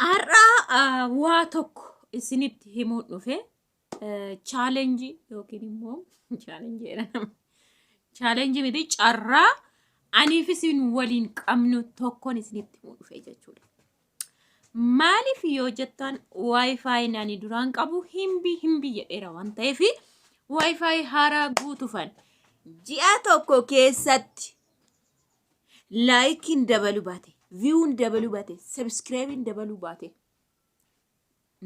Har'a waa tokko isinitti himuun dhufe chaalenjii yookiin immoo chaalenjii miti carraa aniif isin waliin qabnu tokkoon isinitti himuu dhufe jechuudha. Maaliif yoo jettan wifi nani duraan qabu himbi jedheera waan ta'eef wifi haaraa guutufan ji'a tokko keessatti laayikiin dabaluu baate. Viewun dabaluu baate, subscribein dabaluu baate.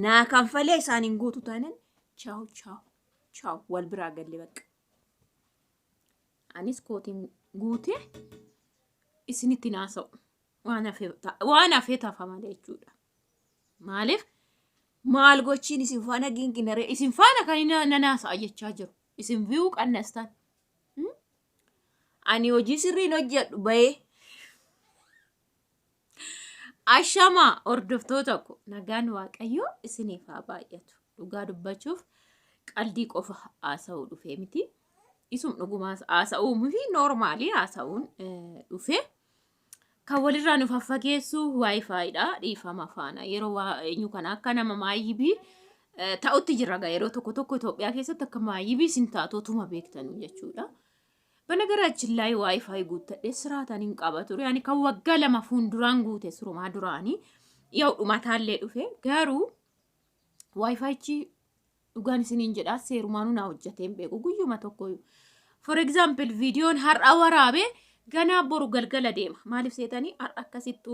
Naa kanfalee isaanin guutu taanan ciao wal biraa galle bakka. Anis kootiin guute isinitti naasa'u waan hafee tafa malee jechuudha. Maaliif maal gochiin isin faana ginginaree isin faana kan nanaasa'a jechaa jiru. Isin view qannastan. Ani hojii sirriin hojjedhu bahee Ashama hordoftoota ko nagaan waaqayyo isiniif haa baay'atu. Dhugaa dubbachuuf qaldii qofa haasa'uu dhufee miti. Isum dhugumaa haasa'uu miti normaalii haasa'uun dhufee kan walirraa nu faffageessu wifi dha dhiifama faana. Yeroo eenyu kana akka nama maayyibii ta'utti jira yeroo tokko Itoophiyaa keessatti akka maayyibii sin taatotuma beektanu jechuudha. በነገራችን ላይ ዋይፋይ ጉተደ ስራታን እንቀባቱ ያኒ ከወጋ ለማፉን ዱራን ጉተ ስሩማ ዱራኒ ያው ዱማታለ ዱፌ ጋሩ ዋይፋይቺ ዱጋን ሲኒን ጀዳ ሴሩማኑ ናውጀቴን ቤቁ ጉዩማ ተኮ ፎር ኤግዛምፕል ቪዲዮን ሀር አወራቤ ገና ቦሩ ገልገለ ዴማ ማሊፍ ሴታኒ አከሲቱ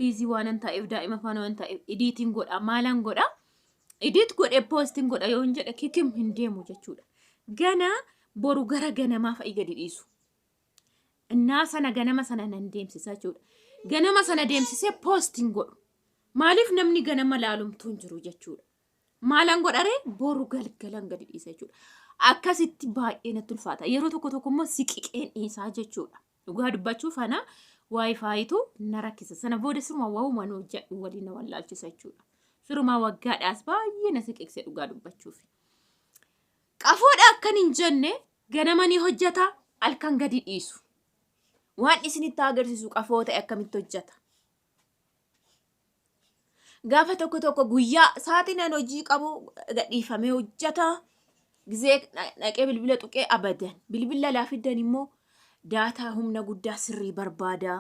ቢዚ ዋነን ታይፍ ዳኢማ ፋኖን ታይፍ ኤዲቲንግ ጎዳ ማላን ጎዳ ኤዲት ጎዳ ፖስቲንግ ጎዳ የወንጀደ ኪክም እንዴሙ ጀቹዳ ገና boru gara ganama fa'i gadi dhiisu. Innaa sana ganama sana nan deemsisa jechuudha. Ganama sana deemsisee posting godhu. Maaliif namni ganama laalumtuun jiru jechuudha. Maalan godharee boru galgalan gadi dhiisa jechuudha. Akkasitti baay'ee natti ulfaata. Yeroo tokko immoo siqiqeen dhiisaa jechuudha. Dhugaa dubbachuuf ana wifiitu na rakkisa. Sana booda siruma waa'uma nu jedhu waliin na wallaalchisa jechuudha. Siruma waggaadhaas baay'ee na siqiqsee dhugaa dubbachuuf. Qafoodha akkan hin jenne ganamanii hojjeta alkan gadi dhiisu. Waan isinitti agarsiisu qafoo ta'e akkamitti hojjeta. Gaafa tokko guyyaa sa'aatiin an hojii qabu gadhiifamee hojjeta. Gizee naqee bilbila tuqee abadan. Bilbila laafiddan immoo daataa humna guddaa sirrii barbaada.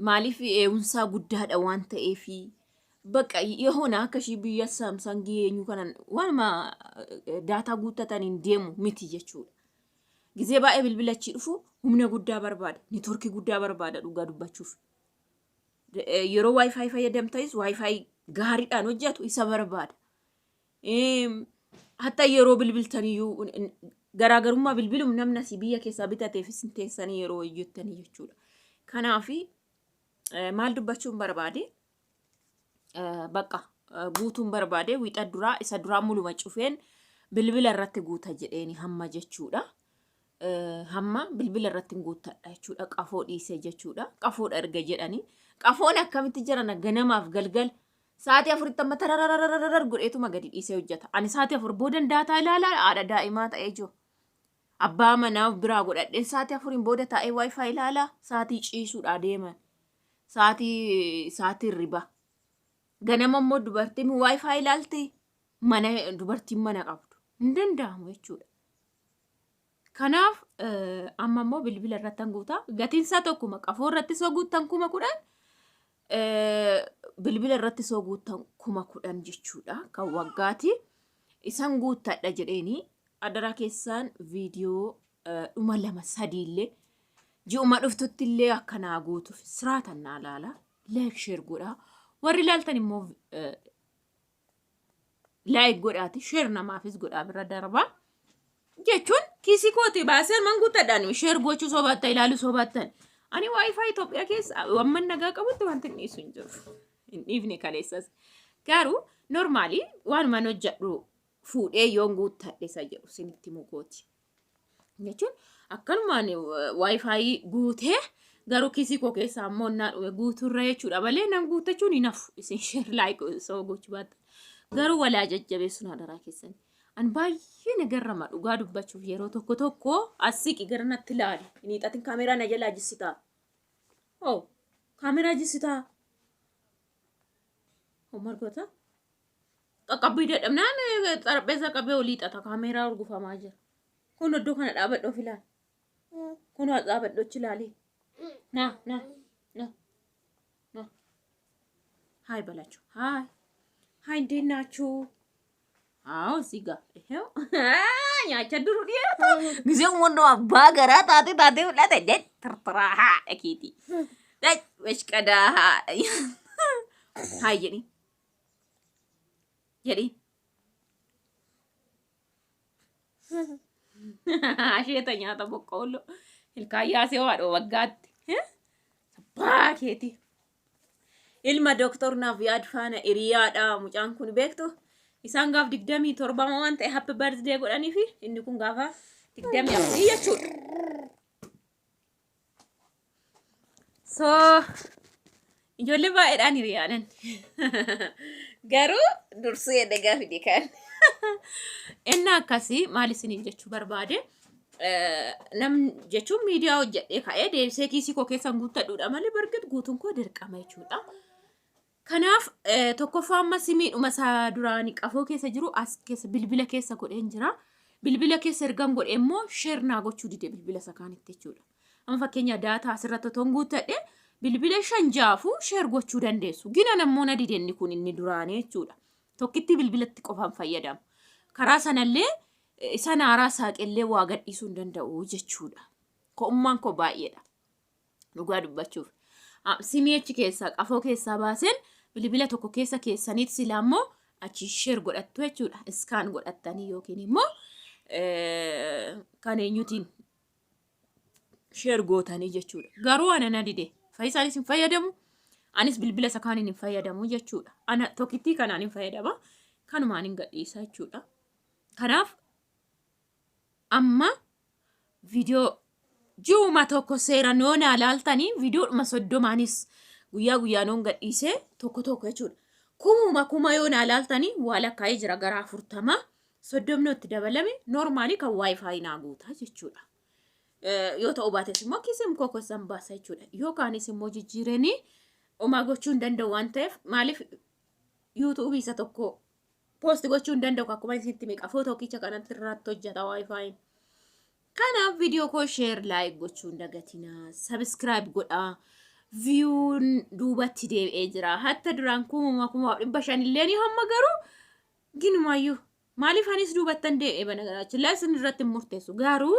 Maaliif eewunsaa guddaadha waan ta'eefi. Bakka የሆነ አከሺ ቢያ ሳምሰንግ የኙ ከነን ዋንማ ዳታ ጉተታን እንደሙ ሚቲ jechuudha ጊዜ ባኤ bilbilachi dhufu humna guddaa barbaada network guddaa barbaada dhugaa dubbachuuf yeroo wifi fayyadamtais wifi gaariidhaan hojjetu isa barbaada hatta yeroo bilbiltaniyu garaagarummaa bilbilum namna si biyya keessa bitateef sinteessanii yeroo hojjettanii jechuudha kanaafi maal dubbachuun barbaade bakka guutuun barbaade wiixa duraa isa duraa muluma cufeen bilbila irratti guuta jedheeni hamma jechuudha. Hamma bilbila irratti guutadha jechuudha. Qafoo dhiise jechuudha. Qafoodha erga jedhani. Qafoon akkamitti jiran ganamaaf galgal sa'aatii 4 amma tararararar godheetuma gadi dhiisee hojjeta. Ani sa'aatii 4 boodan daataa ilaalaa haadha daa'imaa ta'ee jiru. Abbaa manaaf biraa godhadheen sa'aatii 4 booda taa'ee wifi ilaalaa sa'aatii ciisuudha deeman. Sa'aatii riba. Ganama immoo dubartiin wifi ilaalti mana dubartiin mana qabdu hin danda'amu jechuudha. Kanaaf amma immoo bilbila irratti guutaa gatiin isaa tokkuma qafoo irratti soo guutan 10,000 bilbila irratti soo guutan 10,000 jechuudha. Kan waggaati isan guutadha jedheeni adara keessaan viidiyoo dhuma 2-3 illee ji'uma dhuftutti illee akkanaa guutuuf siraatan naa laala like share godhaa. warri laaltan immoo like godhaati share namaafis godhaa bira darbaa jechuun kiisii kooti baaseen man guutadhaan share gochuu sobatta ilaalu sobattan ani wifi Itoophiyaa keessa wamman nagaa qabutti wanti dhiisu hin jiru hin dhiifne kaleessas garuu normaalii waan man hojjedhu fuudhee yoon guuttadhe isa jedhu sinitti mukooti jechuun akkanumaan wifi guutee garuu kiisii koo keessa ammoo naa guuturra jechuudha malee nan guutachuun hinafu isin share like soo gochuu baata garuu walaa jajjabeessu na daraa keessan an baay'ee nagarrama dhugaa dubbachuuf yeroo tokko asiqi gara natti ilaali inni xatin kaameraa na jalaa jissita kaameraa jissita Margoota qaqqabbii dadhabnaan xarapheessaa qabee olii xata kaameeraa urgufamaa jira. Kun iddoo kana dhaabadhoo filaan. Kun dhaabadhoo chilaalee. Na. Hai balaችሁ. Hai እንዴት ናችሁ? አዎ እዚህ ጋር ይሄው nyaachaa jiru dhiyeetu. Giseen wandoo abbaa garaa taatee fudhate jedhe tartaraa haadha keeti. Washqadaa haadha. Hai jedhi. Asheeta nyaata boqqoolloo. Ilkaan yaasee waadhoo waggaatti. Abbaa keeti. Ilma Dooktor Naviyad faana hiriyaadha mucaan kun beektu. Isaan gaaf 27 waan ta'e happy birthday godhanii fi inni kun gaafa 24 jechuudha. So ijoollee baay'eedhaan hiriyaanan. Garuu dursuu edda gaafi deekan. Inni akkasii maal isiniif jechuu barbaade nam jechuun miidiyaa hojjedhee ka'ee deebisee kiisii koo keessan guuttadhuudha malee bargad guutuun koo dirqama jechuudha. Kanaaf tokkoffaa amma simiidhuma isaa duraanii qafoo keessa jiru as keessa bilbila keessa godheen jira. Bilbila keessa ergan godhee immoo sheer naa gochuu dide bilbila isa kaanitti jechuudha. Amma fakkeenya daataa asirratti otoo guuttadhe bilbila 5 sheer gochuu dandeessu. Gina namoota didenni kun inni duraanii jechuudha. Tokkitti bilbilatti qofaan fayyadamu. Karaa sanallee isa naaraa saaqillee waa gadhiisuu hin danda'u jechuudha. Ko'ummaan koo baay'eedha. Dhugaa dubbachuuf. Simii achi keessaa qafoo keessaa baaseen bilbila tokko keessa keessanitti silaa immoo achi sheer godhattu jechuudha. Iskaan godhattanii yookiin immoo kan eenyutiin sheer gootanii jechuudha. Garuu ana na dide. Fayyisaanis hin fayyadamu. Anis bilbila isa kaaniin hin fayyadamu jechuudha. Ana tokkittii kanaan hin fayyadama. Kanumaan hin gadhiisa jechuudha. Kanaaf amma viidiyoo ji'uma tokko seera noon alaaltanii viidiyoodhuma 30 guyyaa noon gadhiisee tokko jechuudha. Kuma yoon alaaltanii waa lakkaa'ee jira gara 40 30 itti dabalame normaalii kan waayifaayi naa guutaa jechuudha. Yoo ta'u baates immoo kiisiin koo keessan baasa jechuudha. Yookaanis immoo jijjiiranii omaa gochuu hin danda'u waan ta'eef maaliif yuutuubii isa tokko poosti gochuu hin danda'u akkuma isinitti miqa footoo kicha kanatti irratti hojjeta waayifaayin. Kanaaf viidiyoo koo sheer laayik gochuu hin dagatinaa. Sabiskiraayib godhaa. Viyuun duubatti deebi'ee jira. Hatta duraan 500 illee ni hamma garuu ginumayyuu maaliif anis duubattan deebi'ee bana garaachi laasin irratti murteessu garuu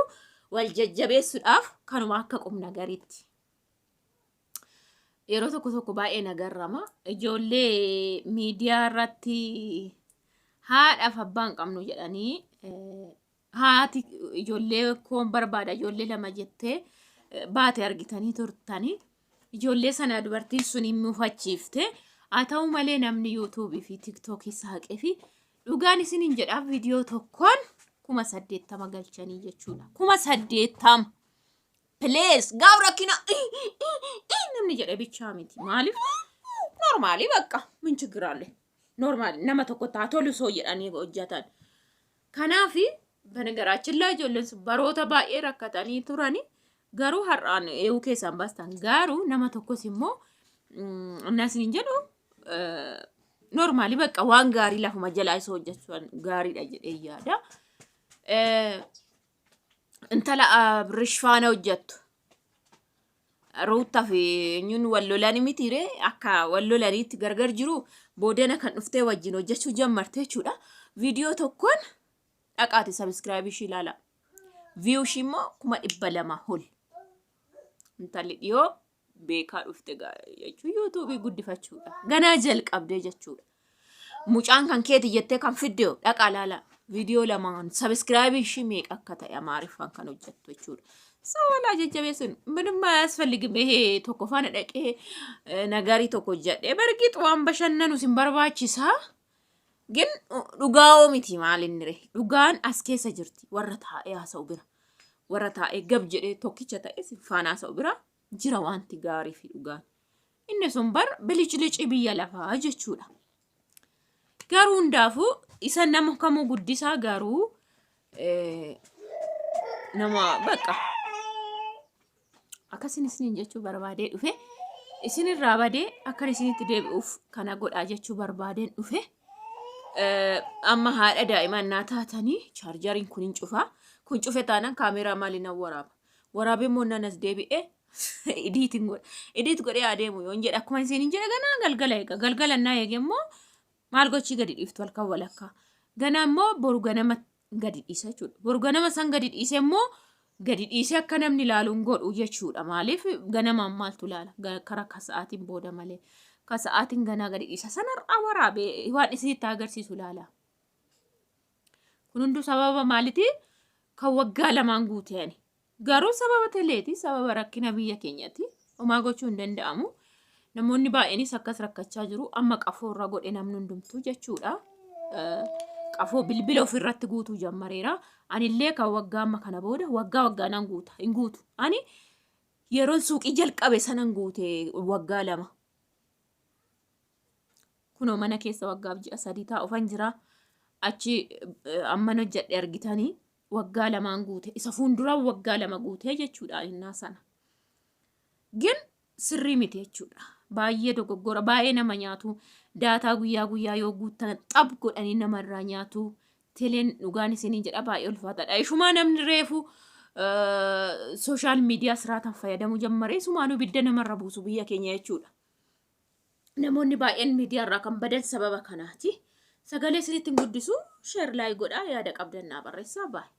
wal jajjabeessuudhaaf kanuma akka qubna gariitti. Yeroo tokko baay'ee nagarrama. Ijoollee miidiyaa irratti haadhaaf abbaan qabnu jedhanii haati ijoollee koon barbaada ijoollee 2 jettee baate argitanii turtanii ijoollee sana dubartiin sun hin mufachiifte haa ta'u malee namni yuutuubii fi tiiktookii saaqee fi dhugaan isiniin jedhaaf viidiyoo tokkoon 80 galchanii jechuudha. 80 please gaaf rakkina namni jedhe bichaa miti maaliif normaalii bakka min chigiraalle normaali nama tokko taatolu soo jedhanii hojjetan. Kanaafi በነገራችን ላይ ጆለን baroota baay'ee rakkatanii turani garuu har'aan eewu keessan baastan garuu nama tokkos immoo annaasin jedhu normaalii bakka waan gaarii lafuma jalaa isa hojjechuun gaariidha jedhee yaada. Intala Rishfaana hojjettu Ruutaa fi nyun wallolani mitire akka wallolaniitti gargar jiru boodana kan dhuftee wajjin hojjechuu jammarte jechuudha. Viidiyoo tokkoon dhaqaati sabiskiraayib ishii ilaala. Viyuu ishii immoo 200 ol. Intalli dhiyoo beekaa dhufte jechuun yuutuubii guddifachuudha. Ganaa jalqabdee jechuudha. Mucaan kan keeti jettee kan fidde dhaqaa ilaala. Viidiyoo 2 sabiskiraayib ishii meeqa akka ta'e Amaariffaan kan hojjettu jechuudha. Sawala jajjabeessun ምንም አያስፈልግም ይሄ tokkofaana dhaqee nagarii tokko jedhee bargiit waan bashannanu sin barbaachisa ግን dhugaa'oo miti maalinni dhugaan as keessa jirti warra taa'ee haasa'u bira warra taa'ee gab jedhee tokkicha ta'e faana haasa'u bira jira wanti gaarii fi dhugaan inni sun bar bilicilici biyya lafaa jechuudha. Garuu hundaafuu isa nama kamuu guddisaa garuu nama bakka akkasiin isiniin jechuu barbaadee dhufe isinirraa badee akkan isinitti deebi'uuf kana godhaa jechuu barbaadeen dhufe. Amma haadha daa'imaa naa taatanii chaarjariin kun hin cufaa. Kun cufe taanaan kaameeraa maaliin waraaba. Waraabee immoo nanas deebi'ee idiitiin godha. Idiit godhee adeemu yoo jedha akkuma isin jedha ganaa galgala eega. Galgala naa eege immoo maal gochii gadi dhiiftu halkan walakkaa. Ganaa immoo boru ganama gadi dhiisa jechuudha. Boru ganama san gadi dhiise immoo gadi dhiisee akka namni ilaaluun godhu jechuudha. Maaliif ganamaan maaltu ilaala? Karaa kasa'aatiin booda malee. Kasa'aatiin ganaa gadi dhiisa. Sanarraa waraabee waan isinitti agarsiisu ilaala. Kun hunduu sababa maalitii? Kan waggaa lamaan guuteeni. Garuu sababa teleeti, sababa rakkina biyya keenyatti. Homaa gochuu hin danda'amu. Namoonni baay'eenis akkas rakkachaa jiru. Amma qafoo irra godhe namni hundumtuu jechuudha. Qafoo bilbila ofirratti guutuu jammareera. Anillee kan waggaa amma kana booda waggaa nan guuta. Hin guutu. Ani yeroon suuqii jalqabe sanan guute waggaa lama. Kunoo mana keessa waggaaf ji'a 3 taa'ufan jira. Achi amma hojjedhe argitanii waggaa lamaan guute. Isa fuuldura waggaa lama guute jechuudha innaa sana. Gin sirrii miti jechuudha. Baay'ee dogoggora, baay'ee nama nyaatu. Daataa guyyaa yoo guuttan xab godhanii namarraa nyaatu. Teleen dhugaan isinii jedha baay'ee ulfaataadha. Ishumaa namni reefu sooshaal miidiyaa siraataan fayyadamuu jammaree sumaanuu bidda namarra buusu biyya keenya jechuudha. Namoonni baay'een miidiyaarraa kan badan sababa kanaati. Sagalee isinitti guddisu sheer laayik godhaa yaada qabdannaa barreessaa baay'ee.